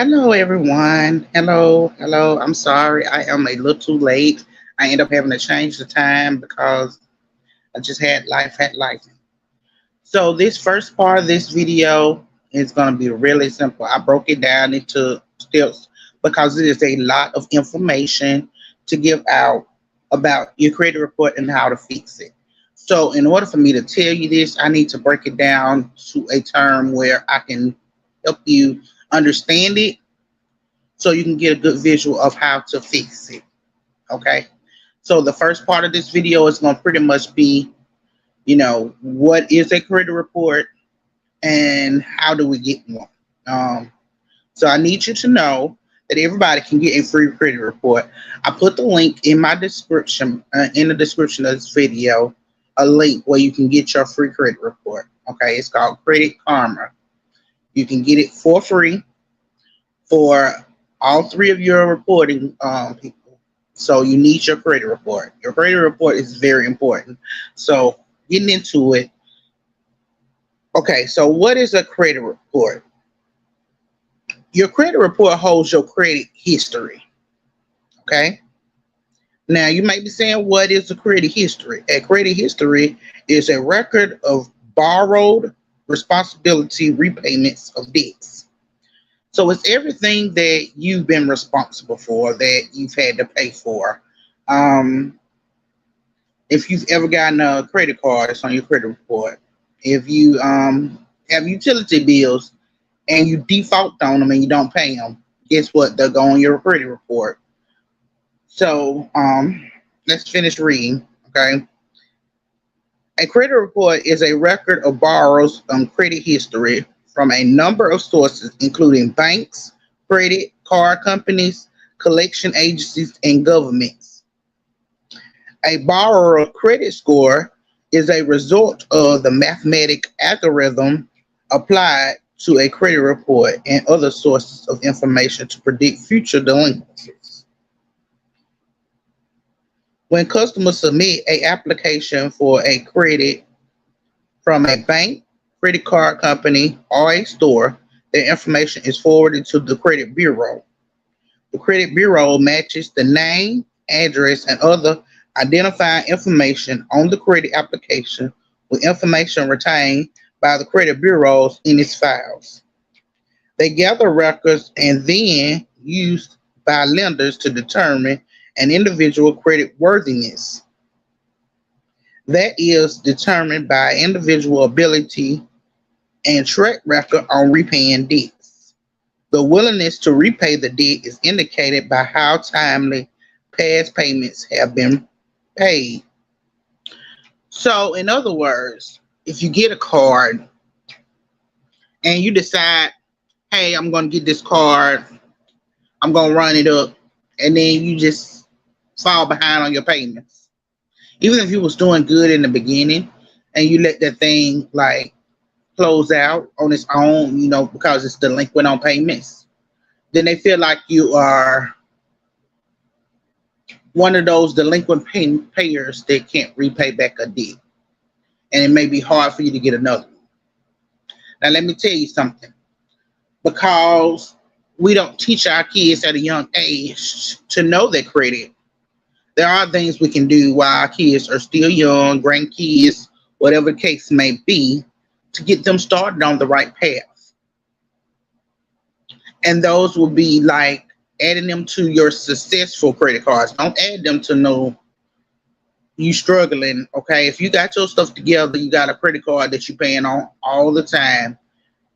Hello, everyone. Hello. I'm sorry, I am a little too late. I end up having to change the time because I just had life. So this first part of this video is going to be really simple. I broke it down into steps because it is a lot of information to give out about your credit report and how to fix it. So in order for me to tell you this, I need to break it down to a term where I can help you understand it so you can get a good visual of how to fix it. Okay. So the first part of this video is going to pretty much be, what is a credit report and how do we get one? Um, so I need you to know that everybody can get a free credit report. I put the link in my description, in the description of this video, a link where you can get your free credit report. Okay. It's called Credit Karma. You can get it for free for all three of your reporting people. So you need your credit report. Your credit report is very important. So getting into it. Okay, so what is a credit report? Your credit report holds your credit history. Okay. Now you might be saying, what is a credit history? A credit history is a record of borrowed responsibility repayments of debts. So it's everything that you've been responsible for that you've had to pay for. Um, if you've ever gotten a credit card, it's on your credit report. If you have utility bills and you default on them and you don't pay them, guess what? They'll go on your credit report. So let's finish reading. Okay. A credit report is a record of borrowers' credit history from a number of sources, including banks, credit card companies, collection agencies, and governments. A borrower credit score is a result of the mathematic algorithm applied to a credit report and other sources of information to predict future delinquencies. When customers submit a application for a credit from a bank, credit card company, or a store, their information is forwarded to the credit bureau. The credit bureau matches the name, address, and other identifying information on the credit application with information retained by the credit bureaus in its files. They gather records and then used by lenders to determine an individual credit worthiness. That is determined by individual ability and track record on repaying debts. The willingness to repay the debt is indicated by how timely past payments have been paid. So, in other words, if you get a card and you decide, hey, I'm going to get this card, I'm going to run it up, and then you just fall behind on your payments. Even if you was doing good in the beginning and you let that thing like close out on its own, because it's delinquent on payments, then they feel like you are one of those delinquent payers that can't repay back a debt. And it may be hard for you to get another one. Now, let me tell you something. Because we don't teach our kids at a young age to know their credit, there are things we can do while our kids are still young, grandkids, whatever the case may be, to get them started on the right path. And those will be like adding them to your successful credit cards. Don't add them to no you struggling. Okay, if you got your stuff together, you got a credit card that you paying on all the time,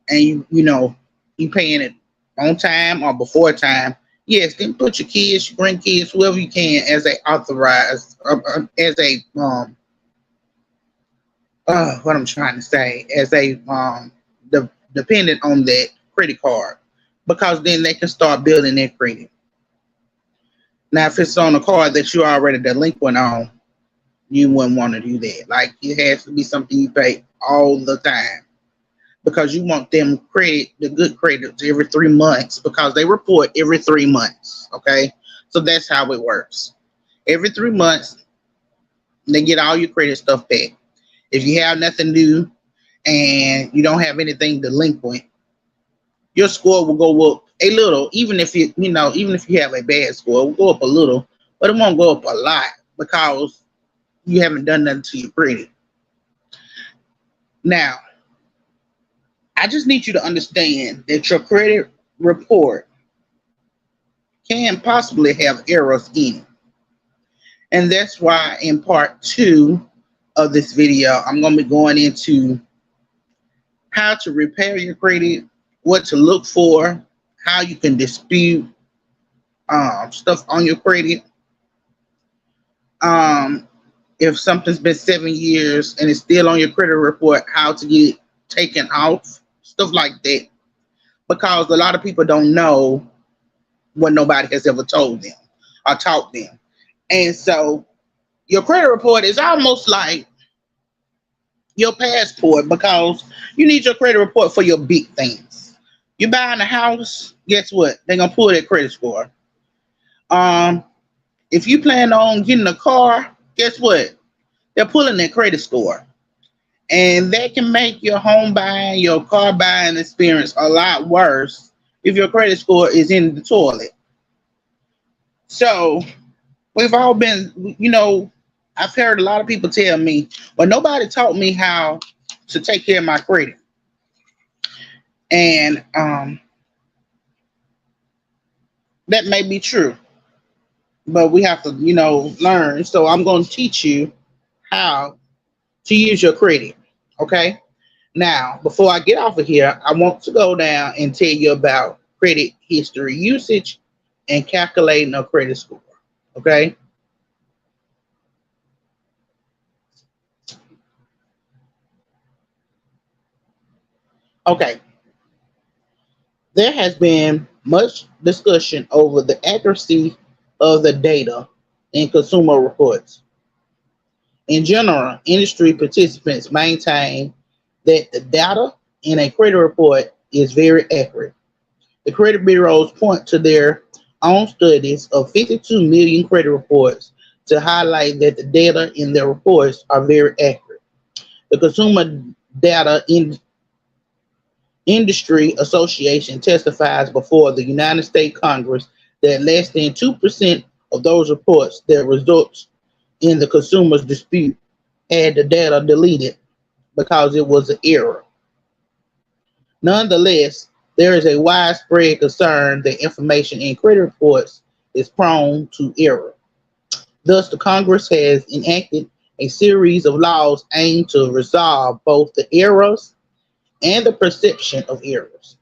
and you paying it on time or before time. Yes, then put your kids, your grandkids, whoever you can as a authorized, as a what I'm trying to say, as a dependent on that credit card, because then they can start building their credit. Now, if it's on a card that you're already delinquent on, you wouldn't want to do that. Like, it has to be something you pay all the time, because you want them credit, the good credits, every 3 months, because they report every 3 months. Okay, so that's how it works. Every 3 months, they get all your credit stuff back. If you have nothing new and you don't have anything delinquent, your score will go up a little, even if even if you have a bad score, it will go up a little, but it won't go up a lot because you haven't done nothing to your credit. Now, I just need you to understand that your credit report can possibly have errors in it. And that's why in part 2 of this video, I'm going to be going into how to repair your credit, what to look for, how you can dispute stuff on your credit. If something's been 7 years and it's still on your credit report, how to get it taken off, stuff like that. Because a lot of people don't know what nobody has ever told them or taught them. And so your credit report is almost like your passport, because you need your credit report for your big things. You're buying a house, guess what? They're going to pull that credit score. If you plan on getting a car, guess what? They're pulling that credit score. And that can make your home buying, your car buying experience a lot worse if your credit score is in the toilet. So we've all been, I've heard a lot of people tell me, but nobody taught me how to take care of my credit. And that may be true, but we have to, learn. So I'm going to teach you how to use your credit. Okay. Now, before I get off of here, I want to go down and tell you about credit history usage and calculating a credit score. Okay. Okay. There has been much discussion over the accuracy of the data in consumer reports. In general, industry participants maintain that the data in a credit report is very accurate. The credit bureaus point to their own studies of 52 million credit reports to highlight that the data in their reports are very accurate. The Consumer Data Industry Association testifies before the United States Congress that less than 2% of those reports that results in the consumer's dispute had the data deleted because it was an error. Nonetheless, there is a widespread concern that information in credit reports is prone to error. Thus, the Congress has enacted a series of laws aimed to resolve both the errors and the perception of errors.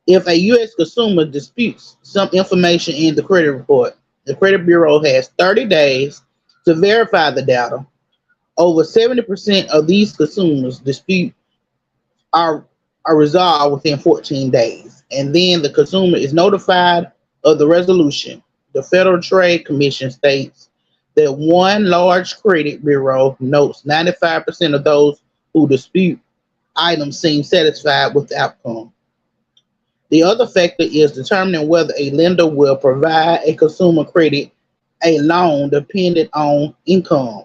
If a U.S. consumer disputes some information in the credit report, the credit bureau has 30 days to verify the data. Over 70% of these consumers dispute are resolved within 14 days, and then the consumer is notified of the resolution. The Federal Trade Commission states that one large credit bureau notes 95% of those who dispute items seem satisfied with the outcome. The other factor is determining whether a lender will provide a consumer credit a loan dependent on income.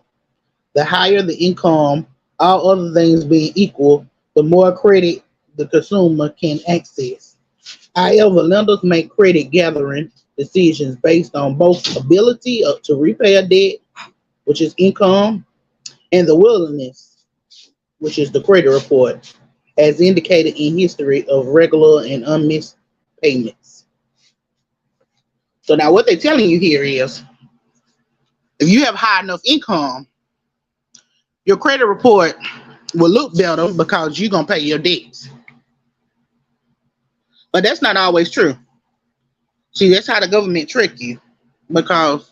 The higher the income, all other things being equal, the more credit the consumer can access. However, lenders make credit gathering decisions based on both ability to repay a debt, which is income, and the willingness, which is the credit report, as indicated in history of regular and unmissed payments. So now what they're telling you here is, if you have high enough income, your credit report will look better because you're going to pay your debts. But that's not always true. See, that's how the government trick you. Because,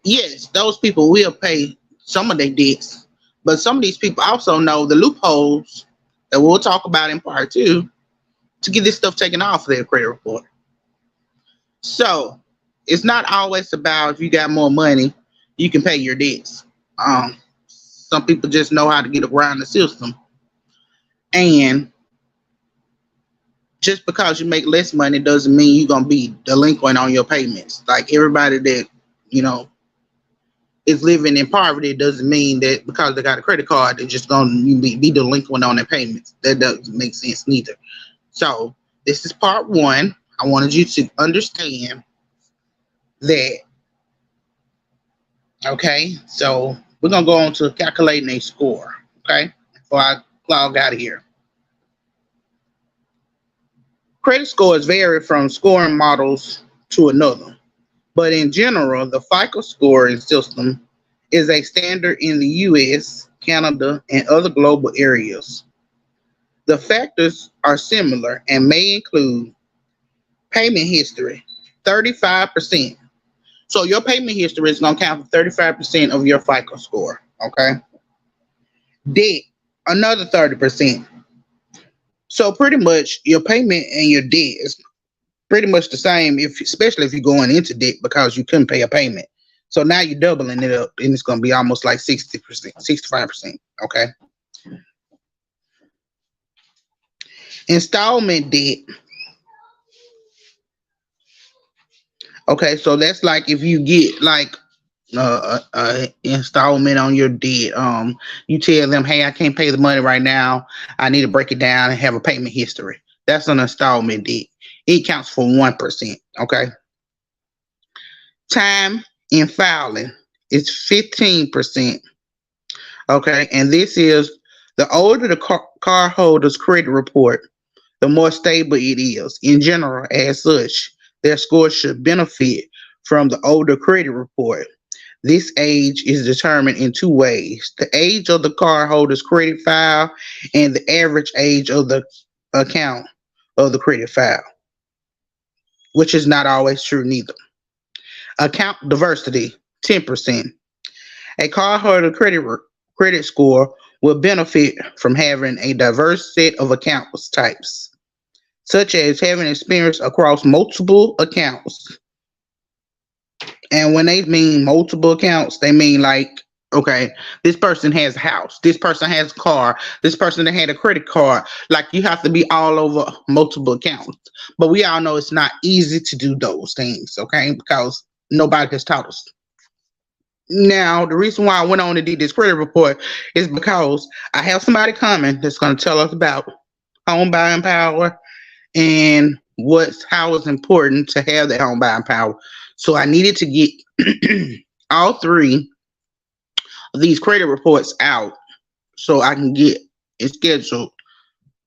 yes, those people will pay some of their debts. But some of these people also know the loopholes that we'll talk about in part 2 to get this stuff taken off of their credit report. So, it's not always about if you got more money, you can pay your debts. Some people just know how to get around the system. And just because you make less money doesn't mean you're going to be delinquent on your payments. Like everybody that, is living in poverty doesn't mean that because they got a credit card, they're just going to be delinquent on their payments. That doesn't make sense neither. So This is part one. I wanted you to understand that. Okay, so we're gonna go on to calculating a score. Okay, before I log out of here. Credit scores vary from scoring models to another, but in general, the FICO scoring system is a standard in the US, Canada, and other global areas. The factors are similar and may include payment history, 35%. So your payment history is going to count for 35% of your FICO score. Okay. Debt, another 30%. So pretty much your payment and your debt is pretty much the same, if especially if you're going into debt because you couldn't pay a payment. So now you're doubling it up and it's going to be almost like 60%, 65%. Okay. Installment debt. Okay, so that's like if you get like installment on your debt. You tell them, hey, I can't pay the money right now. I need to break it down and have a payment history. That's an installment debt. It counts for 1%. Okay. Time in filing is 15%. Okay, and this is the older the car holder's credit report, the more stable it is. In general, as such, their score should benefit from the older credit report. This age is determined in two ways: the age of the cardholder's credit file and the average age of the account of the credit file, which is not always true neither. Account diversity, 10%. A cardholder credit score will benefit from having a diverse set of account types, such as having experience across multiple accounts. And when they mean multiple accounts, they mean like, okay, this person has a house, this person has a car, this person that had a credit card. Like you have to be all over multiple accounts. But we all know it's not easy to do those things, okay? Because nobody has taught us. Now, the reason why I went on to do this credit report is because I have somebody coming that's going to tell us about home buying power and how it's important to have that home buying power. So I needed to get all three of these credit reports out so I can get it scheduled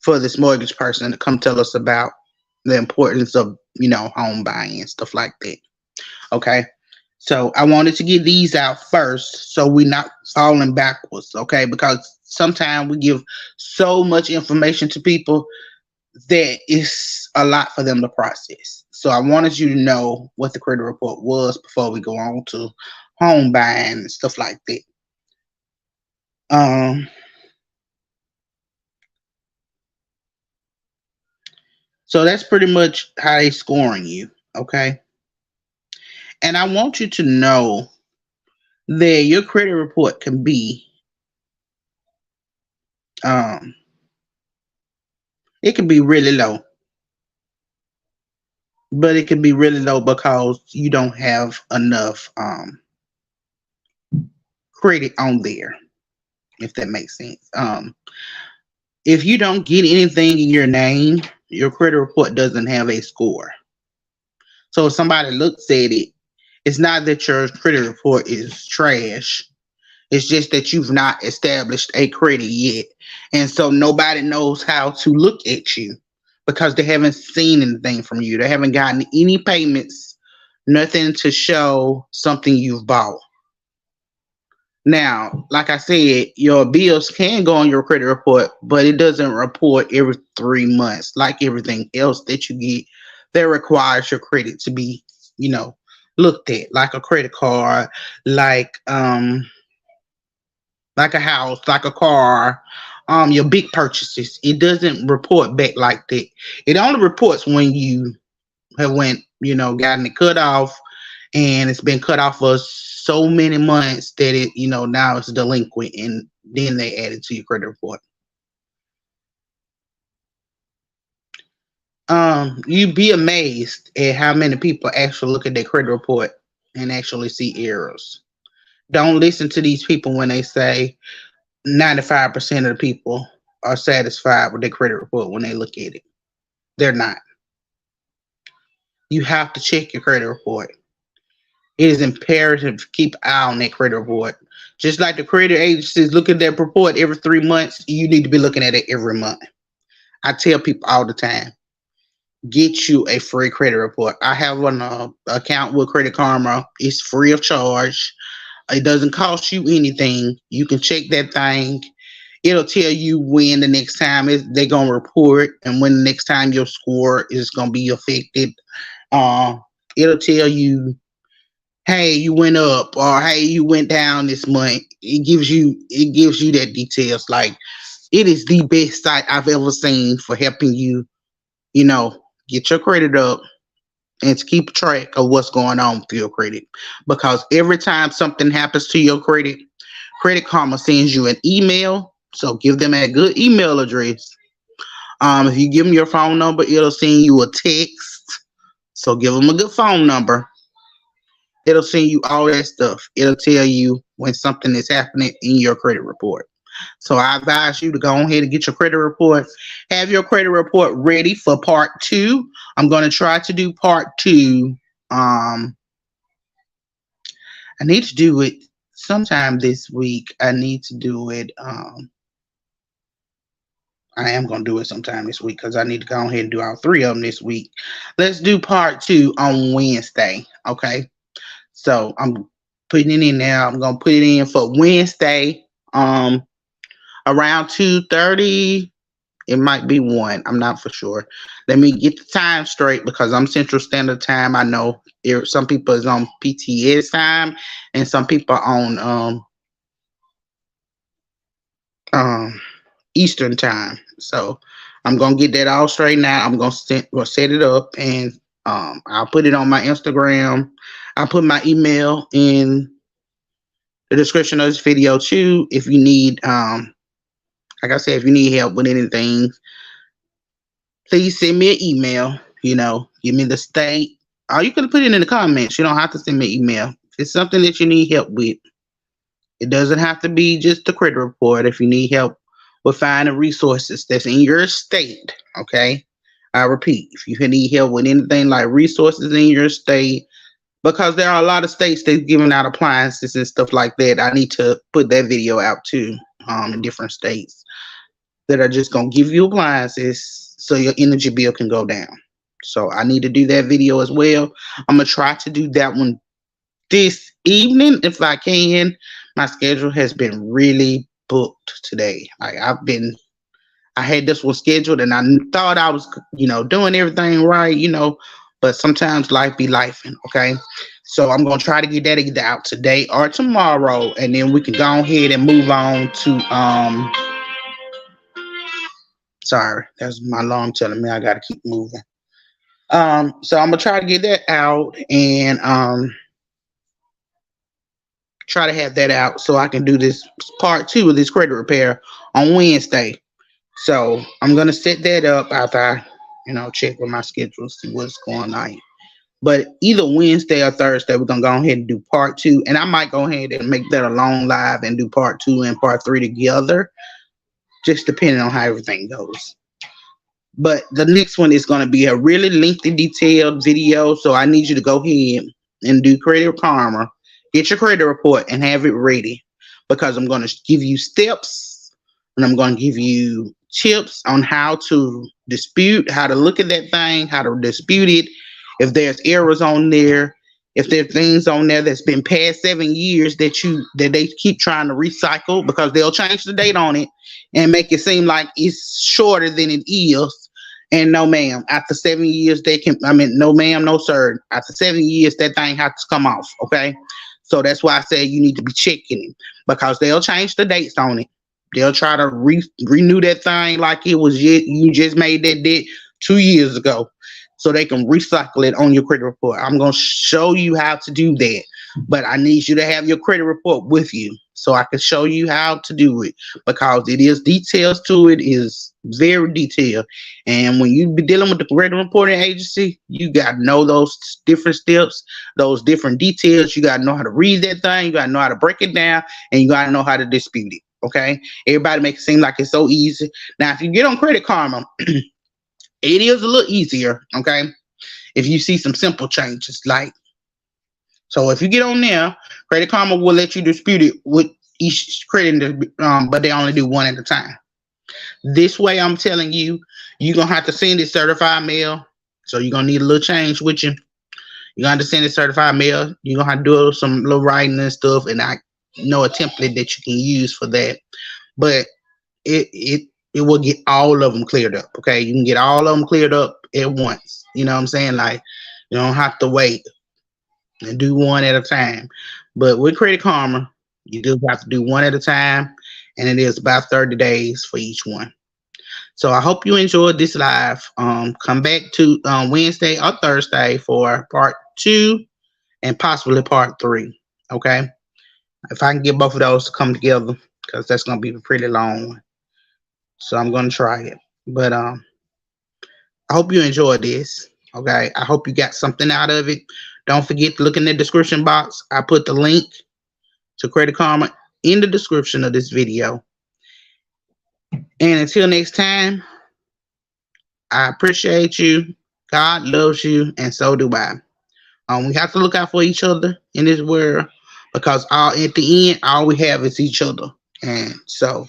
for this mortgage person to come tell us about the importance of, home buying and stuff like that. Okay. So I wanted to get these out first so we're not falling backwards, okay? Because sometimes we give so much information to people that it's a lot for them to process. So I wanted you to know what the credit report was before we go on to home buying and stuff like that. So that's pretty much how they scoring you, okay? And I want you to know that your credit report can be it can be really low. But it can be really low because you don't have enough credit on there, if that makes sense. If you don't get anything in your name, your credit report doesn't have a score. So if somebody looks at it, it's not that your credit report is trash. It's just that you've not established a credit yet. And so nobody knows how to look at you because they haven't seen anything from you. They haven't gotten any payments, nothing to show something you've bought. Now, like I said, your bills can go on your credit report, but it doesn't report every 3 months like everything else that you get that requires your credit to be, looked at, like a credit card, like a house, like a car, your big purchases. It doesn't report back like that. It only reports when you have gotten it cut off, and it's been cut off for so many months that it, now it's delinquent, and then they add it to your credit report. You'd be amazed at how many people actually look at their credit report and actually see errors. Don't listen to these people when they say 95% of the people are satisfied with their credit report when they look at it. They're not. You have to check your credit report. It is imperative to keep an eye on that credit report. Just like the credit agencies look at that report every 3 months, you need to be looking at it every month. I tell people all the time, get you a free credit report. I have an account with Credit Karma. It's free of charge. It doesn't cost you anything. You can check that thing. It'll tell you when the next time they're gonna report and when the next time your score is gonna be affected. Uh, it'll tell you, hey, you went up, or hey, you went down this month. It gives you that details. Like, it is the best site I've ever seen for helping you, get your credit up and to keep track of what's going on with your credit. Because every time something happens to your credit, Credit Karma sends you an email. So give them a good email address. If you give them your phone number, it'll send you a text. So give them a good phone number. It'll send you all that stuff. It'll tell you when something is happening in your credit report. So I advise you to go ahead and get your credit report. Have your credit report ready for part 2. I'm going to try to do part 2. I need to do it sometime this week. I need to do it. I am going to do it sometime this week because I need to go ahead and do all 3 of them this week. Let's do part 2 on Wednesday. Okay. So I'm putting it in now. I'm going to put it in for Wednesday. Around 2:30. It might be 1. I'm not for sure. Let me get the time straight because I'm Central Standard Time. I know some people is on PTS time and some people on Eastern time. So I'm gonna get that all straightened out. I'm gonna set it up, and I'll put it on my Instagram. I'll put my email in the description of this video too. If you need, like I said, if you need help with anything, please send me an email. Give me the state. Or you can put it in the comments. You don't have to send me an email. If it's something that you need help with, it doesn't have to be just the credit report. If you need help with finding resources that's in your state, okay? I repeat, if you need help with anything like resources in your state, because there are a lot of states that's giving out appliances and stuff like that. I need to put that video out too, in different states that are just going to give you appliances so your energy bill can go down. So I need to do that video as well. I'm going to try to do that one this evening if I can. My schedule has been really booked today. I had this one scheduled and I thought I was, doing everything right, but sometimes life be lifing, okay? So I'm going to try to get that either out today or tomorrow, and then we can go ahead and move on to, sorry, that's my alarm telling me I got to keep moving. So I'm going to try to get that out and try to have that out so I can do this part 2 of this credit repair on Wednesday. So I'm going to set that up after I, check with my schedule, see what's going on. But either Wednesday or Thursday, we're going to go ahead and do part 2. And I might go ahead and make that a long live and do part 2 and part 3 together, just depending on how everything goes. But the next one is going to be a really lengthy, detailed video. So I need you to go ahead and do Credit Karma. Get your credit report and have it ready, because I'm going to give you steps and I'm going to give you tips on how to dispute, how to look at that thing, how to dispute it. If there's errors on there, if there are things on there that's been past 7 years that they keep trying to recycle, because they'll change the date on it and make it seem like it's shorter than it is. And no, ma'am, after 7 years, no, ma'am, no, sir. After 7 years, that thing has to come off, okay? So that's why I say you need to be checking it, because they'll change the dates on it. They'll try to renew that thing like it was you just made that debt 2 years ago, so they can recycle it on your credit report. I'm going to show you how to do that, but I need you to have your credit report with you so I can show you how to do it, because it is details to it, is very detailed. And when you be dealing with the credit reporting agency, you got to know those different steps, those different details. You got to know how to read that thing. You got to know how to break it down, and you got to know how to dispute it. Okay. Everybody makes it seem like it's so easy. Now, if you get on Credit Karma, It is a little easier, okay? If you see some simple changes, like, so if you get on there, Credit Karma will let you dispute it with each credit, but they only do one at a time. This way, I'm telling you, you're gonna have to send it certified mail. So you're gonna need a little change with you. You're gonna have to send it certified mail. You're gonna have to do some little writing and stuff, and I know a template that you can use for that. But it will get all of them cleared up. Okay, you can get all of them cleared up at once. You know what I'm saying? Like, you don't have to wait and do one at a time. But with Credit Karma, you do have to do one at a time, and it is about 30 days for each one. So I hope you enjoyed this live. Come back to Wednesday or Thursday for part 2 and possibly part 3. Okay, if I can get both of those to come together, because that's gonna be a pretty long one. So I'm gonna try it. But I hope you enjoyed this. Okay, I hope you got something out of it. Don't forget to look in the description box. I put the link to Credit Karma in the description of this video. And until next time, I appreciate you. God loves you, and so do I. We have to look out for each other in this world, because at the end, all we have is each other. And so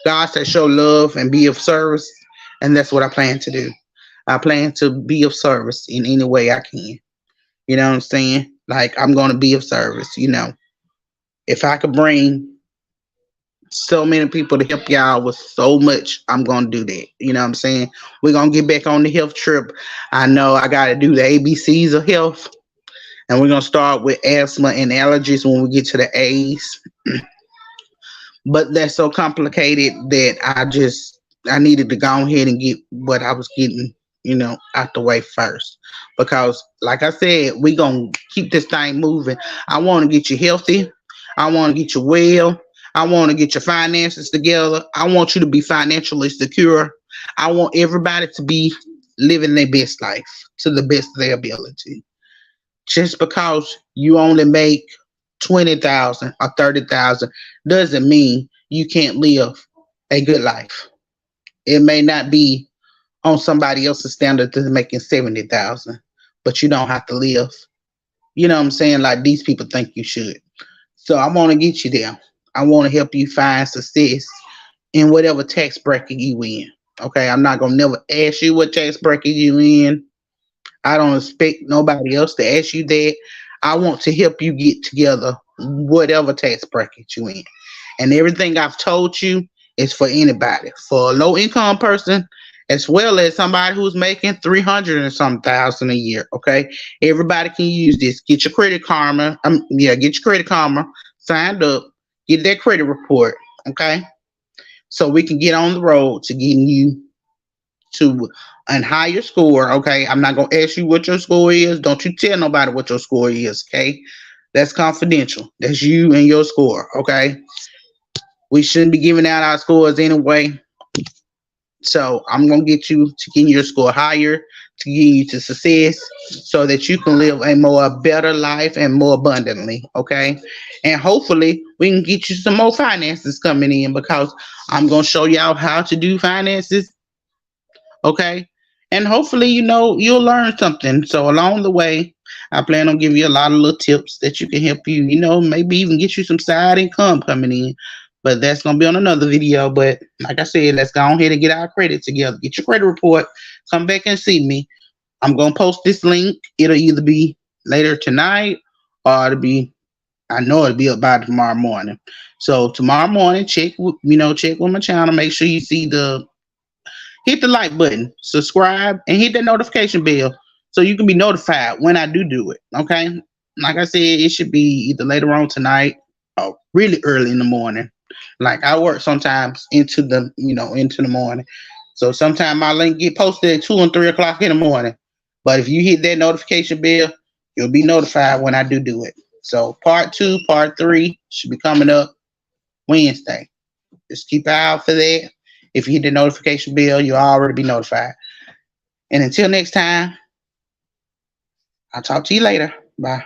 God said, show love and be of service. And that's what I plan to do. I plan to be of service in any way I can. You know what I'm saying? Like, I'm going to be of service. You know, if I could bring so many people to help y'all with so much, I'm going to do that. You know what I'm saying? We're going to get back on the health trip. I know I got to do the ABCs of health. And we're going to start with asthma and allergies when we get to the A's. But that's so complicated that I needed to go ahead and get what I was getting, out the way first. Because, like I said, we're going to keep this thing moving. I want to get you healthy. I want to get you well. I want to get your finances together. I want you to be financially secure. I want everybody to be living their best life to the best of their ability. Just because you only make 20,000 or 30,000 doesn't mean you can't live a good life. It may not be on somebody else's standard that's making 70,000, but you don't have to live, you know what I'm saying, like these people think you should. So I want to get you there. I want to help you find success in whatever tax bracket you in. Okay, I'm not gonna never ask you what tax bracket you in. I don't expect nobody else to ask you that. I want to help you get together whatever tax bracket you in. And everything I've told you is for anybody, for a low income person, as well as somebody who's making 300 and some thousand a year. Okay, everybody can use this. Get your Credit Karma. Get your Credit Karma signed up. Get that credit report. Okay, so we can get on the road to getting you to a higher score. Okay, I'm not gonna ask you what your score is. Don't you tell nobody what your score is. Okay, that's confidential. That's you and your score. Okay, we shouldn't be giving out our scores anyway. So I'm gonna get you to getting your score higher, to get you to success, so that you can live a better life and more abundantly. Okay, and hopefully we can get you some more finances coming in, because I'm gonna show y'all how to do finances. Okay, and hopefully you'll learn something. So along the way, I plan on giving you a lot of little tips that you can help you, maybe even get you some side income coming in. But that's gonna be on another video. But like I said, let's go ahead and get our credit together. Get your credit report. Come back and see me. I'm gonna post this link. It'll either be later tonight, or I know it'll be up by tomorrow morning. So tomorrow morning, check with my channel. Make sure you see hit the like button, subscribe, and hit that notification bell so you can be notified when I do it. Okay, like I said, it should be either later on tonight or really early in the morning. Like, I work sometimes into the morning, so sometimes my link get posted at 2 and 3 o'clock in the morning. But if you hit that notification bell, you'll be notified when I do it. So part 2, part 3 should be coming up Wednesday. Just keep an eye out for that. If you hit the notification bell, you'll already be notified. And until next time, I'll talk to you later. Bye.